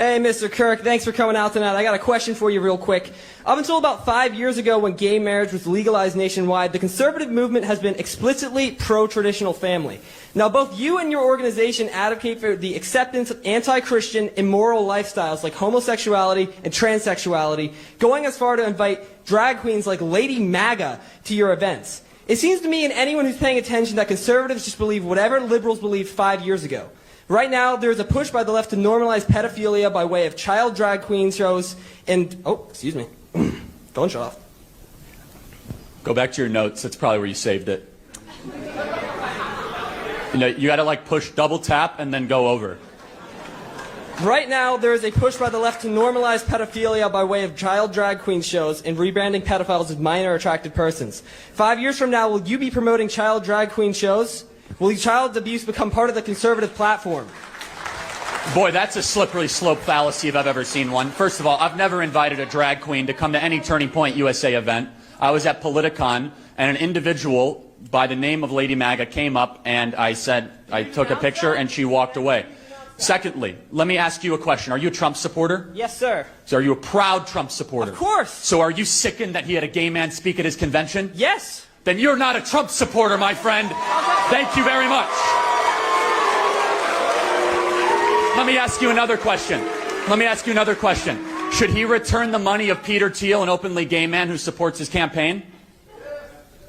Hey, Mr. Kirk, thanks for coming out tonight. I got a question for you real quick. Up until about 5 years ago when gay marriage was legalized nationwide, the conservative movement has been explicitly pro-traditional family. Now, both you and your organization advocate for the acceptance of anti-Christian, immoral lifestyles like homosexuality and transsexuality, going as far to invite drag queens like Lady MAGA to your events. It seems to me and anyone who's paying attention that conservatives just believe whatever liberals believed 5 years ago. Right now, there's a push by the left to normalize pedophilia by way of child drag queen shows and... Oh, excuse me. Phone shut off. Go back to your notes. That's probably where you saved it. You know, you gotta like push double tap and then go over. Right now, there is a push by the left to normalize pedophilia by way of child drag queen shows and rebranding pedophiles as minor attracted persons. 5 years from now, will you be promoting child drag queen shows? Will child abuse become part of the conservative platform? Boy, that's a slippery slope fallacy if I've ever seen one. First of all, I've never invited a drag queen to come to any Turning Point USA event. I was at Politicon, and an individual by the name of Lady MAGA came up, and I took a picture, and she walked away. Secondly, let me ask you a question. Are you a Trump supporter? Yes, sir. So are you a proud Trump supporter? Of course. So are you sickened that he had a gay man speak at his convention? Yes. Then you're not a Trump supporter, my friend. Thank you very much. Let me ask you another question. Should he return the money of Peter Thiel, an openly gay man who supports his campaign?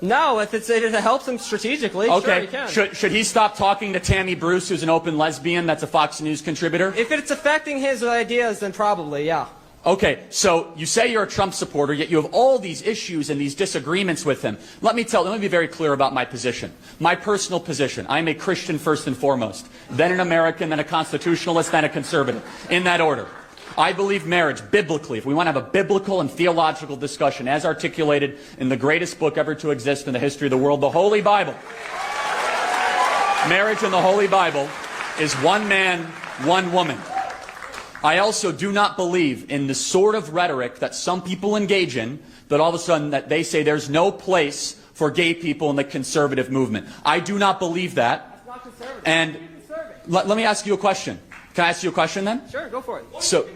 No, if it helps him strategically, okay. Sure he can. Should he stop talking to Tammy Bruce, who's an open lesbian that's a Fox News contributor? If it's affecting his ideas, then probably, yeah. Okay, so you say you're a Trump supporter, yet you have all these issues and these disagreements with him. Let me be very clear about my position. My personal position. I'm a Christian first and foremost, then an American, then a constitutionalist, then a conservative. In that order. I believe marriage, biblically, if we want to have a biblical and theological discussion, as articulated in the greatest book ever to exist in the history of the world, the Holy Bible. Marriage in the Holy Bible is one man, one woman. I also do not believe in the sort of rhetoric that some people engage in, that all of a sudden that they say there's no place for gay people in the conservative movement. I do not believe that. That's not conservative. And let me ask you a question. Can I ask you a question then? Sure, go for it. So,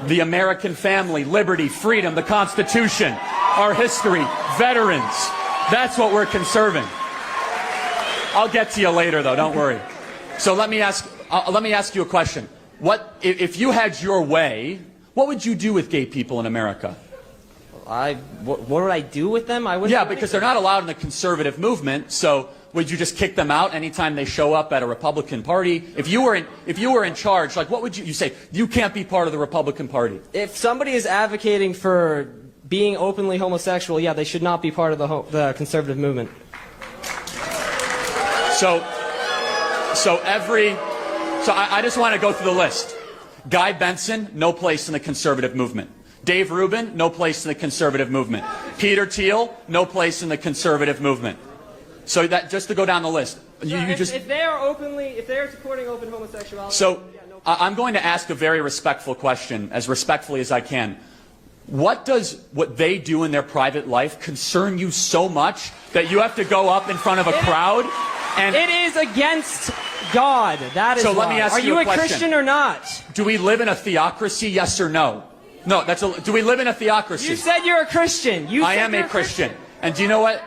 the American family, liberty, freedom, the Constitution, our history, veterans, that's what we're conserving. I'll get to you later though, don't worry. So let me ask you a question. If you had your way, what would you do with gay people in America? What would I do with them? Yeah, because they're not allowed in the conservative movement, so would you just kick them out anytime they show up at a Republican Party? If you were in charge, like what would you say? You can't be part of the Republican Party. If somebody is advocating for being openly homosexual, yeah, they should not be part of the conservative movement. So I just want to go through the list. Guy Benson, no place in the conservative movement. Dave Rubin, no place in the conservative movement. Peter Thiel, no place in the conservative movement. So that just to go down the list. If they are supporting open homosexuality. So I'm going to ask a very respectful question, as respectfully as I can. What does what they do in their private life concern you so much that you have to go up in front of a crowd? And it is against God. That is so let me ask you a question. Are you a Christian or not? Do we live in a theocracy, yes or no? No, do we live in a theocracy? You said you're a Christian. I am a Christian. And do you know what?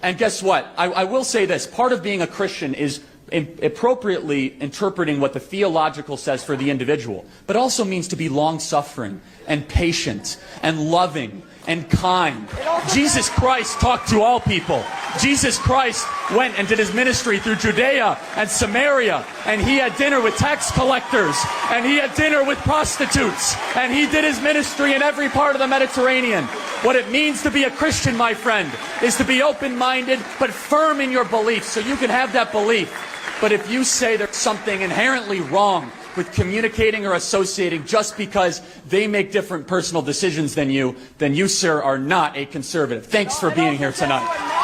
And guess what? I will say this. Part of being a Christian is appropriately interpreting what the theological says for the individual, but also means to be long-suffering and patient and loving and kind. Jesus Christ talked to all people. Jesus Christ went and did his ministry through Judea and Samaria, and he had dinner with tax collectors, and he had dinner with prostitutes, and he did his ministry in every part of the Mediterranean. What it means to be a Christian, my friend, is to be open-minded but firm in your beliefs, so you can have that belief. But if you say there's something inherently wrong with communicating or associating just because they make different personal decisions than you, sir, are not a conservative. Thanks for being here tonight.